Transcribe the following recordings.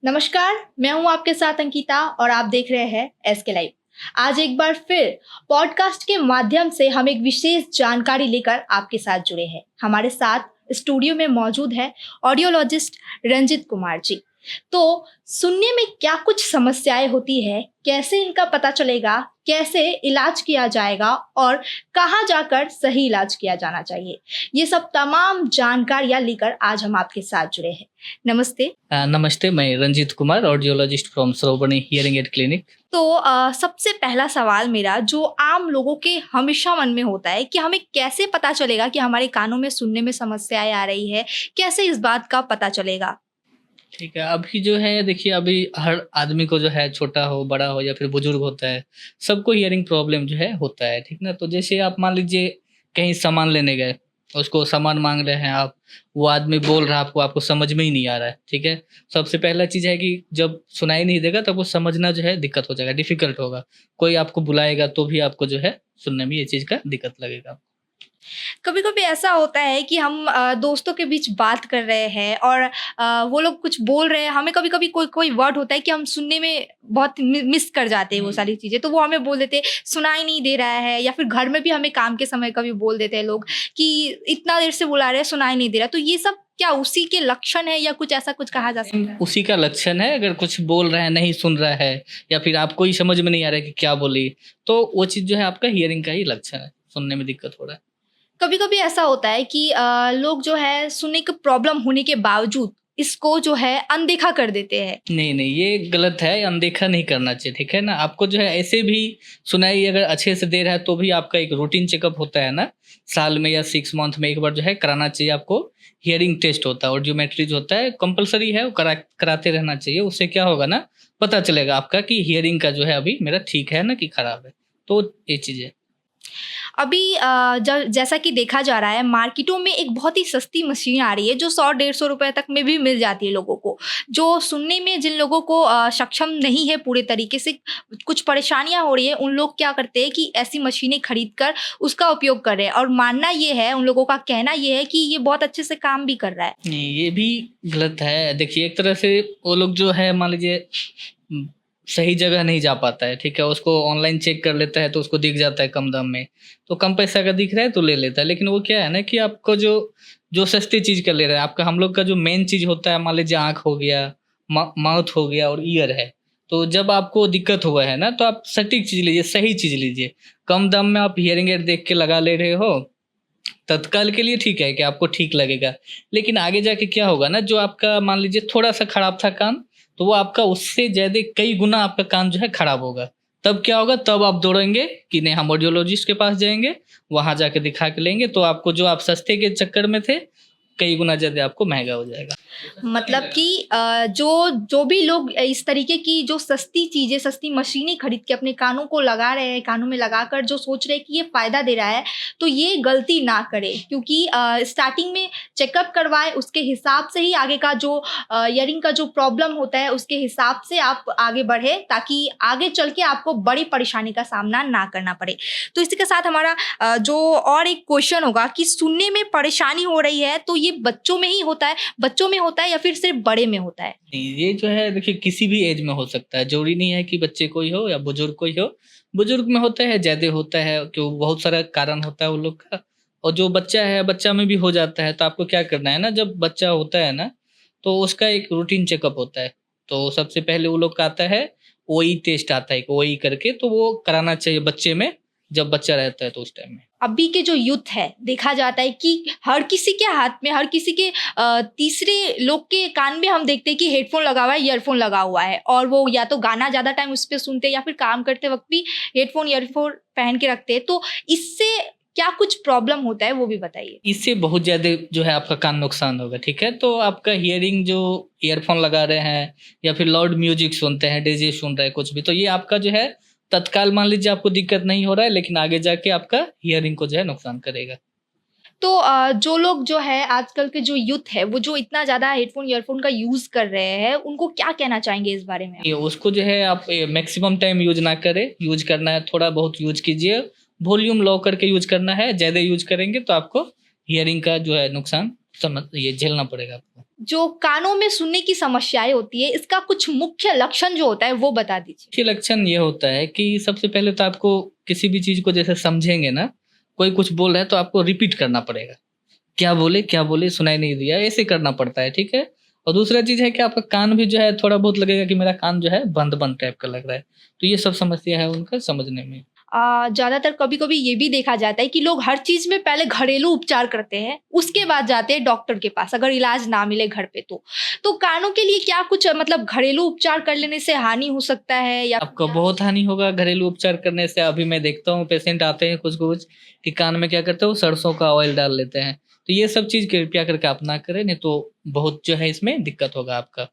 नमस्कार, मैं हूं आपके साथ अंकिता और आप देख रहे हैं एसके लाइव। आज एक बार फिर पॉडकास्ट के माध्यम से हम एक विशेष जानकारी लेकर आपके साथ जुड़े हैं। हमारे साथ स्टूडियो में मौजूद है ऑडियोलॉजिस्ट रंजित कुमार जी। तो सुनने में क्या कुछ समस्याएं होती है, कैसे इनका पता चलेगा, कैसे इलाज किया जाएगा और कहाँ जाकर सही इलाज किया जाना चाहिए, ये सब तमाम जानकारियां लेकर आज हम आपके साथ जुड़े हैं। नमस्ते। नमस्ते, मैं Ranjeet Kumar, audiologist from Shrovani hearing aid clinic. तो सबसे पहला सवाल मेरा जो आम लोगों के हमेशा मन में होता है कि हमें कैसे पता चलेगा कि हमारे कानों में सुनने में समस्याएं आ रही है, कैसे इस बात का पता चलेगा? ठीक है, अभी जो है देखिए, अभी हर आदमी को जो है, छोटा हो, बड़ा हो या फिर बुजुर्ग होता है, सबको हियरिंग प्रॉब्लम जो है होता है, ठीक ना। तो जैसे आप मान लीजिए कहीं सामान लेने गए, उसको सामान मांग रहे हैं आप, वो आदमी बोल रहा है आपको, आपको समझ में ही नहीं आ रहा है, ठीक है। सबसे पहला चीज है कि जब सुनाई नहीं देगा तब वो समझना जो है दिक्कत हो जाएगा, डिफिकल्ट होगा। कोई आपको बुलाएगा तो भी आपको जो है सुनने में ये चीज का दिक्कत लगेगा। कभी-कभी ऐसा होता है कि हम दोस्तों के बीच बात कर रहे हैं और वो लोग कुछ बोल रहे हैं, हमें कभी-कभी कोई-कोई वर्ड होता है कि हम सुनने में बहुत मिस कर जाते हैं वो सारी चीज़ें, तो वो हमें बोल देते हैं, सुनाई नहीं दे रहा है, या फिर घर में भी हमें काम के समय कभी बोल देते हैं लोग कि इतना देर से बुला रहे हैं, सुनाई नहीं दे रहा। तो ये सब क्या उसी के लक्षण है या कुछ ऐसा कुछ कहा जा सकता है? उसी का लक्षण है, अगर कुछ बोल रहा है, नहीं सुन रहा है या फिर आपको ही समझ में नहीं आ रहा है कि क्या बोली, तो वो चीज़ जो है आपका हियरिंग का ही लक्षण है, सुनने में दिक्कत हो रहा है। कभी-कभी ऐसा होता है कि लोग जो है सुनने की प्रॉब्लम होने के बावजूद इसको जो है अनदेखा कर देते हैं। नहीं, नहीं, ये गलत है, अनदेखा नहीं करना चाहिए, ठीक है ना? आपको जो है ऐसे भी सुनाई अगर अच्छे से दे रहा है तो भी आपका एक रूटीन चेकअप होता है ना, साल में या 6 मंथ में एक बार जो है कराना चाहिए आपको। हियरिंग टेस्ट होता है, ऑडियोमेट्री जो होता है कंपल्सरी है, वो कराते रहना चाहिए। उससे क्या होगा ना, पता चलेगा आपका कि हियरिंग का जो है अभी मेरा ठीक है ना कि खराब है। तो ये चीज़ है। अभी जैसा कि देखा जा रहा है मार्केटों में एक बहुत ही सस्ती मशीन आ रही है जो 100-150 रुपए तक में भी मिल जाती है लोगों को। जो सुनने में जिन लोगों को सक्षम नहीं है पूरे तरीके से, कुछ परेशानियाँ हो रही है, उन लोग क्या करते हैं कि ऐसी मशीनें खरीद कर उसका उपयोग कर रहे हैं और मानना ये है, उन लोगों का कहना ये है कि ये बहुत अच्छे से काम भी कर रहा है। नहीं, ये भी गलत है। देखिए, एक तरह से वो लोग जो है मान लीजिए सही जगह नहीं जा पाता है, ठीक है। उसको ऑनलाइन चेक कर लेता है तो उसको दिख जाता है कम दाम में, तो कम पैसा का दिख रहा है तो ले लेता है। लेकिन वो क्या है ना कि आपको जो जो सस्ती चीज़ का ले रहा है, आपका हम लोग का जो मेन चीज़ होता है, मान लीजिए आँख हो गया, माउथ हो गया और ईयर है। तो जब आपको दिक्कत हुआ है ना, तो आप सटीक चीज़ लीजिए, सही चीज़ लीजिए। कम दाम में आप हियरिंग एड देख के लगा ले रहे हो, तत्काल के लिए ठीक है कि आपको ठीक लगेगा, लेकिन आगे जाके क्या होगा ना, जो आपका मान लीजिए थोड़ा-सा खराब था कान, तो वो आपका उससे ज़्यादा कई गुना आपका कान जो है खराब होगा। तब क्या होगा, तब आप दौड़ेंगे कि नहीं हम ऑडियोलॉजिस्ट के पास जाएँगे, वहाँ जाके दिखा के लेंगे, तो आपको जो आप सस्ते के चक्कर में थे, कई गुना ज़्यादा आपको महँगा हो जाएगा। मतलब कि जो जो भी लोग इस तरीके की जो सस्ती चीज़ें, सस्ती मशीनें खरीद के अपने कानों को लगा रहे हैं, कानों में लगाकर जो सोच रहे हैं कि ये फ़ायदा दे रहा है, तो ये गलती ना करें क्योंकि स्टार्टिंग में चेकअप करवाएँ, उसके हिसाब से ही आगे का जो ईयरिंग का जो प्रॉब्लम होता है, उसके हिसाब से आप आगे बढ़ें ताकि आगे चल के आपको बड़ी परेशानी का सामना ना करना पड़े। तो इसी के साथ हमारा जो और एक क्वेश्चन होगा कि सुनने में परेशानी हो रही है, तो ये बच्चों में ही होता है? बच्चों में होता है या फिर सिर्फ बड़े में होता है? नहीं, ये जो है देखिए किसी भी एज में हो सकता है, ज़रूरी नहीं है कि बच्चे को ही हो या बुजुर्ग को ही हो। बुजुर्ग में होता है, ज़्यादा होता है, क्यों बहुत सारा कारण होता है उन लोग का। और जो बच्चा है, बच्चा में भी हो जाता है, तो आपको क्या करना है ना, जब बच्चा होता है ना, तो उसका एक रूटीन चेकअप होता है। तो सबसे पहले वो लोग का आता है, ओई टेस्ट आता है, एक ओई करके, तो वो कराना चाहिए बच्चे में, जब बच्चा रहता है तो उस टाइम में। अभी के जो यूथ है, देखा जाता है कि हर किसी के हाथ में, हर किसी के तीसरे लोग के कान में हम देखते हैं कि हेडफ़ोन लगा हुआ है, ईयरफ़ोन लगा हुआ है और वो या तो गाना ज़्यादा टाइम उस पे सुनते हैं या फिर काम करते वक़्त भी हेडफ़ोन, ईयरफ़ोन पहन के रखते हैं। तो इससे क्या कुछ प्रॉब्लम होता है, वो भी बताइए? इससे बहुत ज़्यादा जो है आपका कान नुकसान होगा, ठीक है? तो आपका हियरिंग जो ईयरफ़ोन लगा रहे हैं या फिर लाउड म्यूज़िक सुनते हैं, डीजे सुन रहे हैं, कुछ भी, तो ये आपका जो है तत्काल मान लीजिए आपको दिक्कत नहीं हो रहा है, लेकिन आगे जाके आपका हियरिंग को जो है नुकसान करेगा। तो जो लोग जो है आजकल के जो यूथ है, वो जो इतना ज़्यादा हेडफ़ोन, ईयरफ़ोन का यूज़ कर रहे हैं, उनको क्या कहना चाहेंगे इस बारे में आप? ये उसको जो है आप मैक्सिमम टाइम यूज़ ना करें, यूज़ करना है थोड़ा बहुत यूज़ कीजिए, वॉल्यूम लो करके यूज़ करना है, ज़्यादा यूज़ करेंगे तो आपको हियरिंग का जो है नुकसान ये झेलना पड़ेगा आपको। जो कानों में सुनने की समस्याएं होती है, इसका कुछ मुख्य लक्षण जो होता है वो बता दीजिए। मुख्य लक्षण ये होता है कि सबसे पहले तो आपको किसी भी चीज़ को जैसे समझेंगे ना, कोई कुछ बोल रहा है तो आपको रिपीट करना पड़ेगा। क्या बोले सुनाई नहीं दिया, ऐसे करना पड़ता है, ठीक है? और दूसरा चीज़ है कि आपका कान भी जो है थोड़ा बहुत लगेगा कि मेरा कान जो है बंद-बंद टाइप का लग रहा है। तो ये सब समस्या है उनका समझने में। ज़्यादातर कभी-कभी ये भी देखा जाता है कि लोग हर चीज़ में पहले घरेलू उपचार करते हैं, उसके बाद जाते हैं डॉक्टर के पास, अगर इलाज ना मिले घर पे तो। तो कानों के लिए क्या कुछ मतलब घरेलू उपचार कर लेने से हानि हो सकता है या आपको बहुत हानि होगा घरेलू उपचार करने से। अभी मैं देखता हूँ पेशेंट आते हैं कुछ-कुछ कि कान में क्या करते हैं, वो सरसों का ऑयल डाल लेते हैं। तो ये सब चीज़ कृपया करके आप ना करें, नहीं तो बहुत जो है इसमें दिक्कत होगा आपका।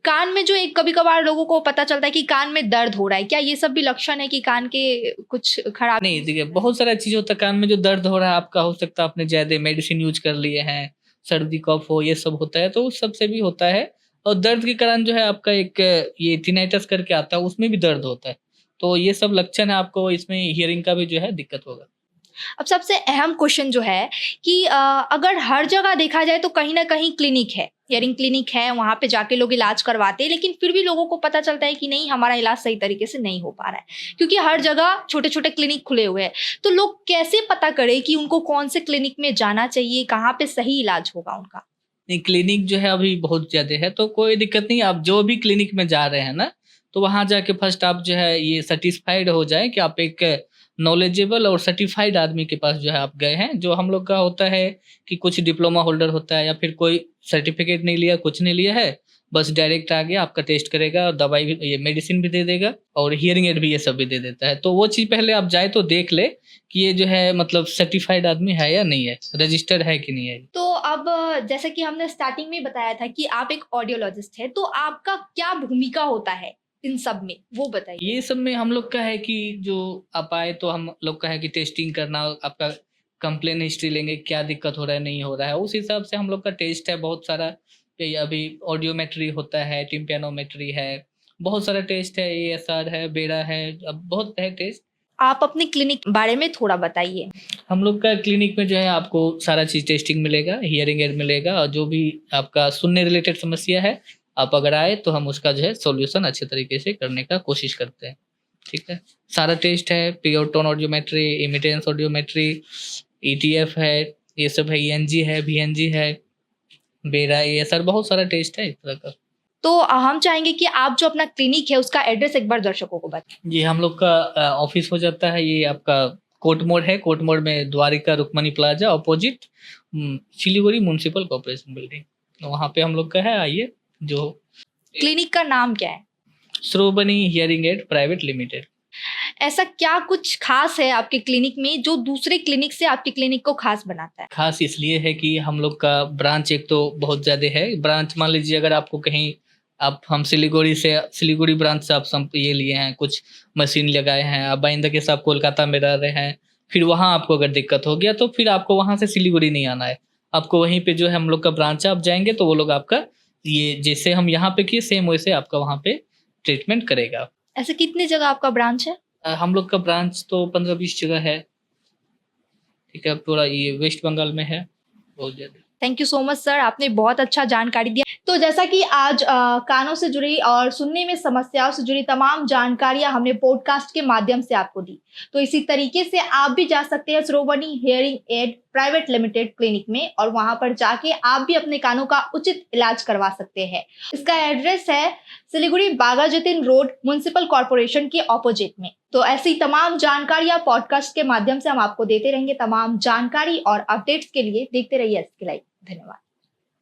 कान में जो एक कभी-कभार लोगों को पता चलता है कि कान में दर्द हो रहा है, क्या ये सब भी लक्षण है कि कान के कुछ खराब नहीं, देखिए बहुत सारा चीज़ होता है कान में जो दर्द हो रहा है आपका, हो सकता है आपने ज़्यादा मेडिसिन यूज़ कर लिए हैं, सर्दी कफ हो ये सब होता है तो उस सब से भी होता है। और दर्द के कारण जो है आपका एक ये टिनाइटस करके आता है उसमें भी दर्द होता है। तो ये सब लक्षण है, आपको इसमें हियरिंग का भी जो है दिक्कत होगा। अब सबसे अहम क्वेश्चन जो है कि अगर हर जगह देखा जाए तो कहीं न कहीं क्लिनिक है, हियरिंग क्लिनिक है, वहाँ पे जाके लोग इलाज करवाते हैं, लेकिन फिर भी लोगों को पता चलता है कि नहीं हमारा इलाज सही तरीके से नहीं हो पा रहा है, क्योंकि हर जगह छोटे-छोटे क्लिनिक खुले हुए हैं। तो लोग कैसे पता करें कि उनको कौन से क्लिनिक में जाना चाहिए, कहाँ पे सही इलाज होगा उनका? नहीं, क्लिनिक जो है अभी बहुत ज़्यादा है तो कोई दिक्कत नहीं, आप जो भी क्लिनिक में जा रहे हैं ना, तो वहाँ जाके फर्स्ट आप जो है ये सैटिस्फाइड हो जाएँ कि आप एक नॉलेजेबल और सर्टिफ़ाइड आदमी के पास जो है आप गए हैं। जो हम लोग का होता है कि कुछ डिप्लोमा होल्डर होता है या फिर कोई सर्टिफ़िकेट नहीं लिया, कुछ नहीं लिया है, बस डायरेक्ट आ गया, आपका टेस्ट करेगा, दवाई भी ये मेडिसिन भी दे देगा और हियरिंग एड भी ये सब भी दे देता है। तो वो चीज़ पहले आप जाएँ तो देख लें कि ये जो है मतलब सर्टिफ़ाइड आदमी है या नहीं है, रजिस्टर्ड है कि नहीं है। तो अब जैसे कि हमने स्टार्टिंग में बताया था कि आप एक ऑडियोलॉजिस्ट हैं, तो आपका क्या भूमिका होता है इन सब में, वो बताइए? ये सब में हम लोग का है कि जो आप आए तो हम लोग का है कि टेस्टिंग करना, आपका कंप्लेन हिस्ट्री लेंगे, क्या दिक्कत हो रहा है, नहीं हो रहा है। उस हिसाब से हम लोग का टेस्ट है बहुत सारा। ये अभी ऑडियोमेट्री होता है, टिम्पैनोमेट्री है, बहुत सारा टेस्ट है, एएसआर है, बेरा है, अब बहुत है टेस्ट। आप अपने क्लिनिक बारे में थोड़ा बताइए। हम लोग का क्लिनिक में जो है आपको सारा चीज़ टेस्टिंग मिलेगा, हियरिंग एड मिलेगा और जो भी आपका सुनने रिलेटेड समस्या है, आप अगर आए तो हम उसका जो है सॉल्यूशन अच्छे तरीके से करने का कोशिश करते हैं। ठीक है? सारा टेस्ट है, pure tone audiometry, immittance audiometry, ETF है, ये सब है, ईएनजी है, वीएनजी है, बेरा, एएसआर, बहुत सारा टेस्ट है इस तरह का। तो हम चाहेंगे कि आप जो अपना क्लिनिक है उसका एड्रेस एक बार दर्शकों को बताएं। ये हम लोग का ऑफिस हो जाता है, ये आपका कोर्ट मोड़ है, कोर्ट मोड़ में Dwarika Rukmani plaza opposite Siliguri municipal corporation building, तो वहाँ पे हम लोग का है। आइए। जो क्लिनिक का नाम क्या है? श्रोबनी हियरिंग एड प्राइवेट लिमिटेड। ऐसा क्या कुछ खास है आपके क्लिनिक में जो दूसरे क्लिनिक से आपके क्लिनिक को खास बनाता है? खास इसलिए है कि हम लोग का ब्रांच एक तो बहुत ज़्यादा है। ब्रांच मान लीजिए अगर आपको कहीं आप हम सिलीगुड़ी ब्रांच से आप ये लिए हैं, कुछ मशीन लगाए हैं, आप बाइंदा के साथ कोलकाता में रह रहे हैं, फिर वहाँ आपको अगर दिक्कत हो गया तो फिर आपको वहाँ से सिलीगुड़ी नहीं आना है, आपको वहीं पे जो है हम लोग का ब्रांच है, आप जाएंगे तो वो लोग आपका ये जैसे हम यहाँ पे किए सेम वैसे आपका वहाँ पे ट्रीटमेंट करेगा। ऐसे कितनी जगह आपका ब्रांच है? हम लोग का ब्रांच तो 15-20 जगह है। ठीक है, पूरा ये वेस्ट बंगाल में है, बहुत ज़्यादा। Thank you so much sir, आपने बहुत अच्छा जानकारी दिया। तो जैसा कि आज कानों से जुड़ी और सुनने में समस्याओं से जुड़ी तमाम जानकारियां हमने पॉडकास्ट के माध्यम से आपको दी, तो इसी तरीके से आप भी जा सकते हैं Shrovani hearing aid private limited clinic में और वहां पर जाके आप भी अपने कानों का उचित इलाज करवा सकते हैं। इसका एड्रेस है सिलीगुड़ी बागा जतीन रोड म्युनिसिपल कॉर्पोरेशन के ऑपोजिट में। तो ऐसी तमाम जानकारियां पॉडकास्ट के माध्यम से हम आपको देते रहेंगे। तमाम जानकारी और अपडेट्स के लिए देखते रहिए एसके लाइव। धन्यवाद।